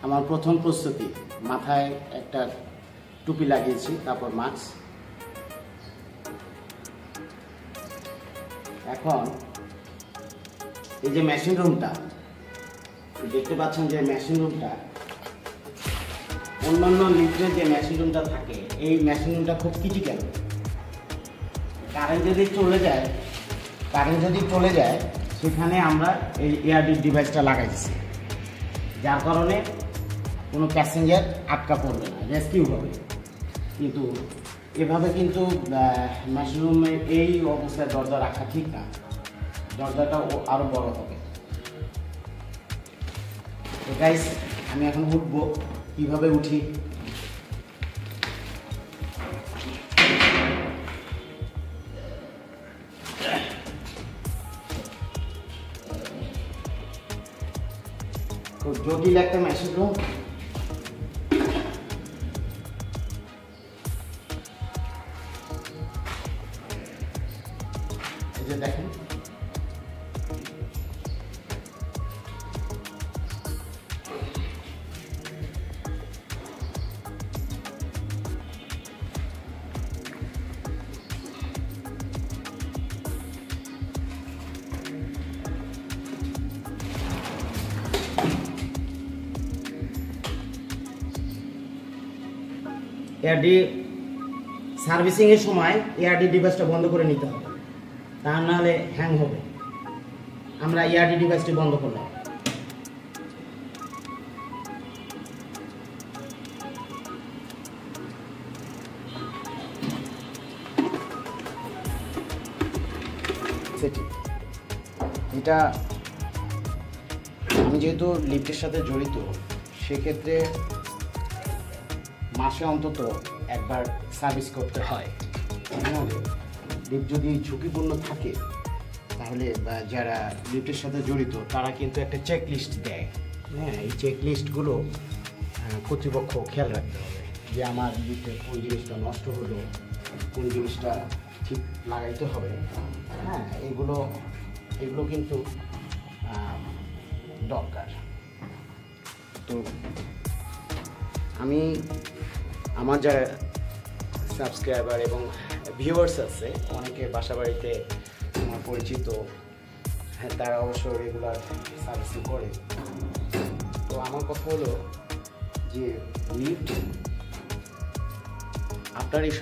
আমার প্রথম প্রস্তুতি, মাথায় একটা টুপি লাগিয়েছি, তারপর মাস্ক। এখন এই যে মেশিন রুমটা দেখতে পাচ্ছেন, যে মেশিন রুমটা অন্যান্য লিফটের যে মেশিন রুমটা থাকে, এই মেশিন রুমটা খুব ক্রিটিক্যাল। কারেন্ট যদি চলে যায় সেখানে আমরা এই এআরডি ডিভাইসটা লাগাইছি, যার কারণে কোনো প্যাসেঞ্জার আটকা পড়বে না, রেস্কিউ হবে। কিন্তু এভাবে কিন্তু মেশিন রুমে এই অবস্থায় দরজা রাখা ঠিক না, দরজাটা আরও বড় হবে। তো গাইস, আমি এখন উঠবো, কীভাবে উঠি খুব জটিল একটা মেশিন রুম। এই যে দেখেন, এআরডি সার্ভিসিংয়ের সময় এআরডি ডিভাইসটা বন্ধ করে নিতে হবে, তা নাহলে হ্যাং হবে। আমরা এআরডি ডিভাইসটি বন্ধ করলাম। সেটি এটা আমি যেহেতু লিফটের সাথে জড়িত, সেক্ষেত্রে মাসে অন্তত একবার সার্ভিস করতে হয়। লিফট যদি ঝুঁকিপূর্ণ থাকে তাহলে যারা লিফটের সাথে জড়িত তারা কিন্তু একটা চেক লিস্ট দেয়। হ্যাঁ, এই চেক লিস্টগুলো কর্তৃপক্ষ খেয়াল রাখতে হবে, যে আমার লিফটে কোন জিনিসটা নষ্ট হলো, কোন জিনিসটা ঠিক লাগাইতে হবে। হ্যাঁ, এগুলো কিন্তু দরকার। তো আমি আমার যারা সাবস্ক্রাইবার এবং ভিউয়ার্স আছে, অনেকে বাসা বাড়িতে আমার পরিচিত, হ্যাঁ, তারা অবশ্য রেগুলার সার্ভিসিং করে। তো আমার কথা হলো যে লিফট আপনারই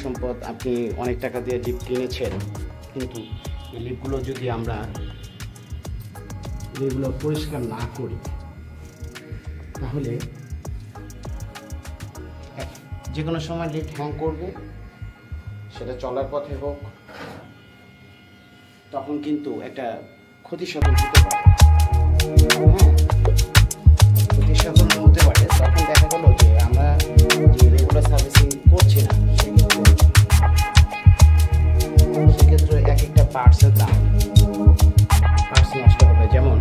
সম্পদ, আপনি অনেক টাকা দিয়ে লিফট কিনেছেন, কিন্তু এই লিফটগুলো যদি আমরা এগুলো পরিষ্কার না করি তাহলে যে কোনো সময় লিফট হ্যাং করবে, সেটা চলার পথে হোক, তখন কিন্তু একটা ক্ষতিসাধন হতে পারে। হ্যাঁ, ক্ষতিসাধন হতে পারে। তখন দেখা গেল যে আমরা যে রেগুলার সার্ভিসিং করছি না, সেক্ষেত্রে এক একটা পার্টসের দাম, পার্টস নষ্ট হবে। যেমন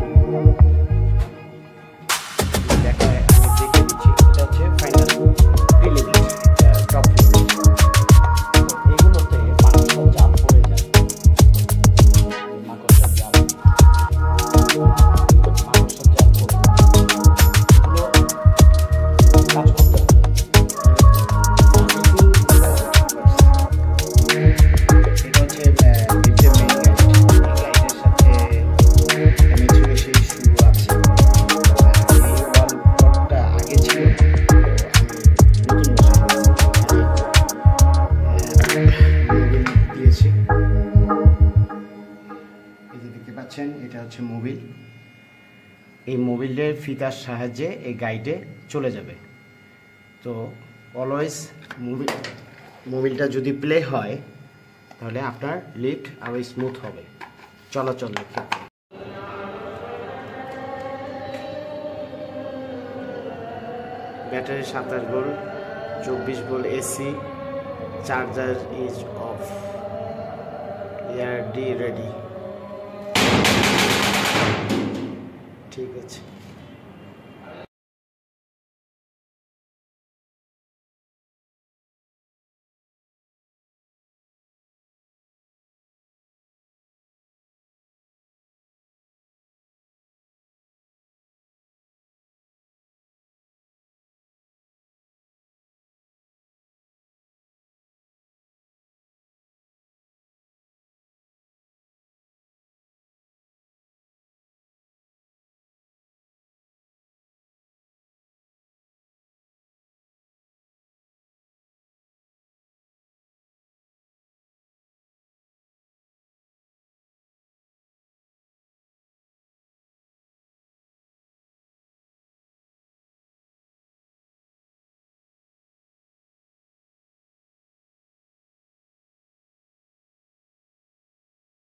এটা হচ্ছে মোবিল। এই মোবিলের ফিতার সাহায্যে এই গাইডে চলে যাবে। তো অলওয়েজ মোবিলটা যদি প্লে হয় তাহলে আপনার লিফট আরও স্মুথ হবে চলাচলের ক্ষেত্রে। Battery 27 volt, 24 volt AC, charger is of, ARD ready. ঠিক আছে।